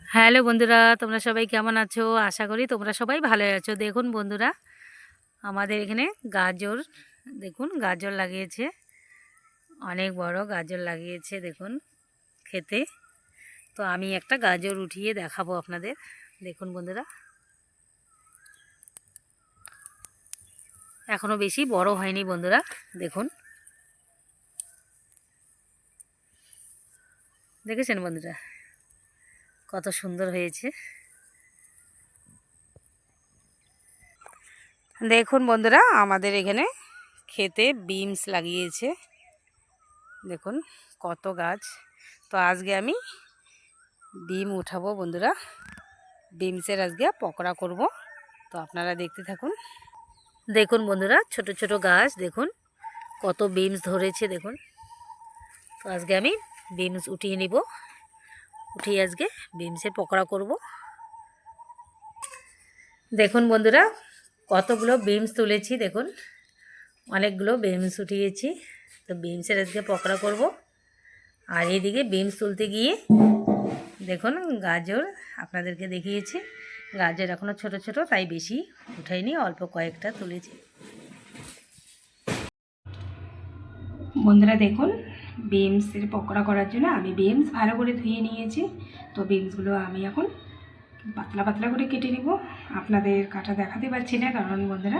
Hello বন্ধুরা, তোমরা সবাই কেমন আছো? আশা করি তোমরা সবাই ভালো আছো। দেখুন বন্ধুরা, আমাদের এখানে গাজর, দেখুন গাজর লাগিয়েছে, অনেক বড় গাজর লাগিয়েছে দেখুন খেতে। তো আমি একটা গাজর উঠিয়ে দেখাবো আপনাদের। দেখুন বন্ধুরা, এখনো বেশি বড় হয়নি বন্ধুরা। দেখুন, দেখেছেন বন্ধুরা কত সুন্দর হয়েছে। দেখুন বন্ধুরা, আমাদের এখানে খেতে বিমস লাগিয়েছে, দেখুন কত গাছ। তো আজকে আমি বিম উঠাবো বন্ধুরা, বিমসের আজকে পকোড়া করব। তো আপনারা দেখতে থাকুন। দেখুন বন্ধুরা, ছোট ছোট গাছ, দেখুন কত বিমস ধরেছে দেখুন। তো আজকে আমি বিমস উঠিয়ে নিব, উঠিয়ে আজকে বিমসের পকোড়া করব। দেখুন বন্ধুরা, কতগুলো বিমস তুলেছি, দেখুন অনেকগুলো বিমস উঠিয়েছি। তো বিমসের আজকে পকোড়া করব। আর এইদিকে বিমস তুলতে গিয়ে দেখুন গাজর আপনাদেরকে দেখিয়েছি, গাজর এখনও ছোট ছোট, তাই বেশি উঠাইনি, অল্প কয়েকটা তুলেছি। বন্ধুরা দেখুন, বিমসের পকোড়া করার জন্য আমি বিমস ভালো করে ধুয়ে নিয়েছি। তো বিমসগুলো আমি এখন পাতলা পাতলা করে কেটে নিব। আপনাদের কাটা দেখাতে পারছি না, কারণ বন্ধুরা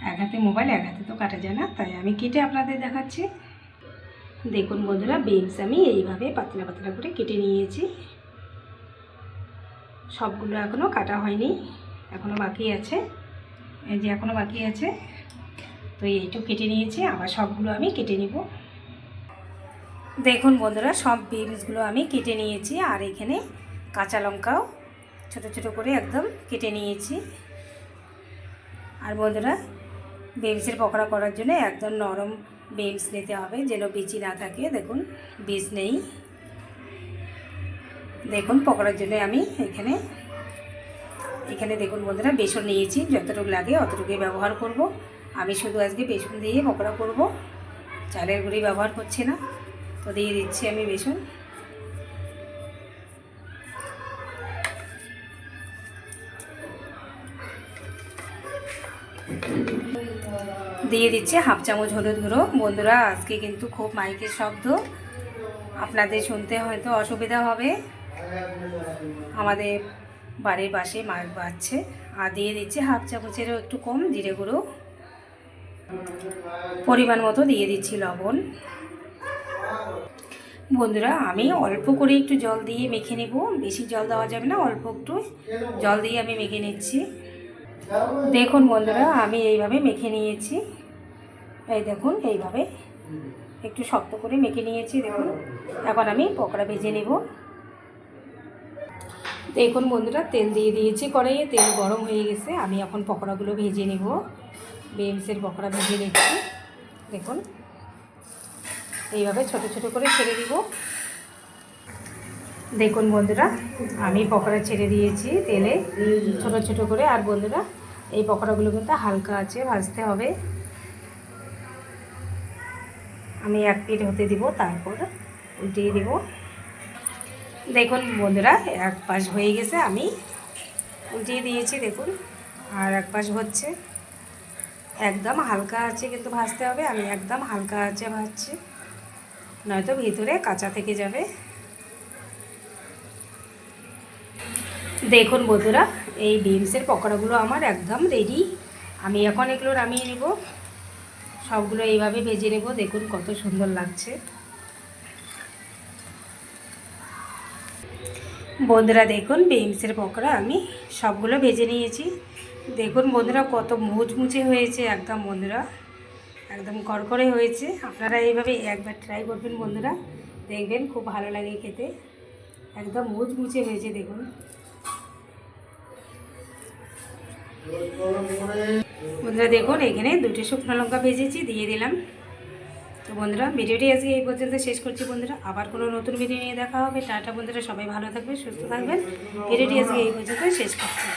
এক হাতে মোবাইল, এক হাতে তো কাটা যায় না, তাই আমি কেটে আপনাদের দেখাচ্ছি। দেখুন বন্ধুরা, বিমস আমি এইভাবে পাতলা পাতলা করে কেটে নিয়েছি। সবগুলো এখনও কাটা হয়নি, এখনও বাকি আছে, এই যে এখনও বাকি আছে। তো এইটুকু কেটে নিয়েছি, আবার সবগুলো আমি কেটে নিব। দেখুন বন্ধুরা, সব বিমসগুলো আমি কেটে নিয়েছি। আর এখানে কাঁচা লঙ্কাও ছোট ছোট করে একদম কেটে নিয়েছি। আর বন্ধুরা, বিমসের পকোড়া করার জন্য একদম নরম বিমস নিতে হবে, যেন বিচি না থাকে। দেখুন বীজ নেই। দেখুন পকোড়ার জন্য আমি এখানে দেখুন বন্ধুরা, বেসন নিয়েছি, যতটুকু লাগে অতটুকুই ব্যবহার করব। আমি শুধু আজকে বেসন দিয়ে পকোড়া করব, চালের গুঁড়ি ব্যবহার করছি না। তো দিয়ে দিচ্ছি আমি বেসন। দিয়ে দিচ্ছি হাফ চামচ হলুদ গুঁড়ো। বন্ধুরা আজকে কিন্তু খুব মাইকের শব্দ, আপনাদের শুনতে হয়তো অসুবিধা হবে, আমাদের বাড়ির পাশে মাইক বাজছে। আর দিয়ে দিচ্ছি হাফ চামচেরও একটু কম জিরে গুঁড়ো, পরিমাণ মতো দিয়ে দিচ্ছি লবণ। বন্ধুরা আমি অল্প করে একটু জল দিয়ে মেখে নেব, বেশি জল দেওয়া যাবে না, অল্প একটু জল দিয়ে আমি মেখে নিচ্ছি। দেখুন বন্ধুরা, আমি এইভাবে মেখে নিয়েছি, এই দেখুন এইভাবে একটু শক্ত করে মেখে নিয়েছি। দেখুন এখন আমি পকোড়া ভেজে নেব। দেখুন বন্ধুরা, তেল দিয়ে দিয়েছি কড়াইয়ে, তেল গরম হয়ে গেছে, আমি এখন পকোড়াগুলো ভেজে নেব। বিমসের পকোড়া ভেজে নিচ্ছি। দেখুন এইভাবে ছোট ছোট করে ছেড়ে দিব। দেখুন বন্ধুরা, আমি পকোড়া ছেড়ে দিয়েছি তেলে ছোট ছোট করে। আর বন্ধুরা এই পকোড়াগুলো কিন্তু হালকা আছে ভাজতে হবে। আমি এক পিঠ হতে দিব, তারপর উল্টিয়ে দিব। দেখুন বন্ধুরা, এক পাশ হয়ে গেছে, আমি উল্টিয়ে দিয়েছি। দেখুন আর এক পাশ হচ্ছে, একদম হালকা আছে কিন্তু ভাজতে হবে। আমি একদম হালকা আছে ভাজছি, নয়তো ভিতরে কাঁচা থেকে যাবে। দেখুন বন্ধুরা, এই বিমসের পকোড়াগুলো আমার একদম রেডি। আমি এখন এগুলো নামিয়ে নেব, সবগুলো এইভাবে ভেজে নেব। দেখুন কত সুন্দর লাগছে। বন্ধুরা দেখুন, বিমসের পকোড়া আমি সবগুলো ভেজে নিয়েছি। দেখুন বন্ধুরা কত মুচমুচে হয়েছে, একদম বন্ধুরা একদম কড়কড়ে হয়েছে। আপনারা এইভাবে একবার ট্রাই করবেন বন্ধুরা, দেখবেন খুব ভালো লাগে খেতে, একদম মুচমুচে হয়েছে। দেখুন বন্ধুরা, দেখুন এখানে 2টি শুকনো লঙ্কা ভেজেছি, দিয়ে দিলাম। তো বন্ধুরা ভিডিওটি আজকে এই পর্যন্ত শেষ করছি বন্ধুরা, আবার কোনো নতুন ভিডিও নিয়ে দেখা হবে। টাটা বন্ধুরা, সবাই ভালো থাকবেন, সুস্থ থাকবেন। ভিডিওটি আজকে এই পর্যন্ত শেষ করছি।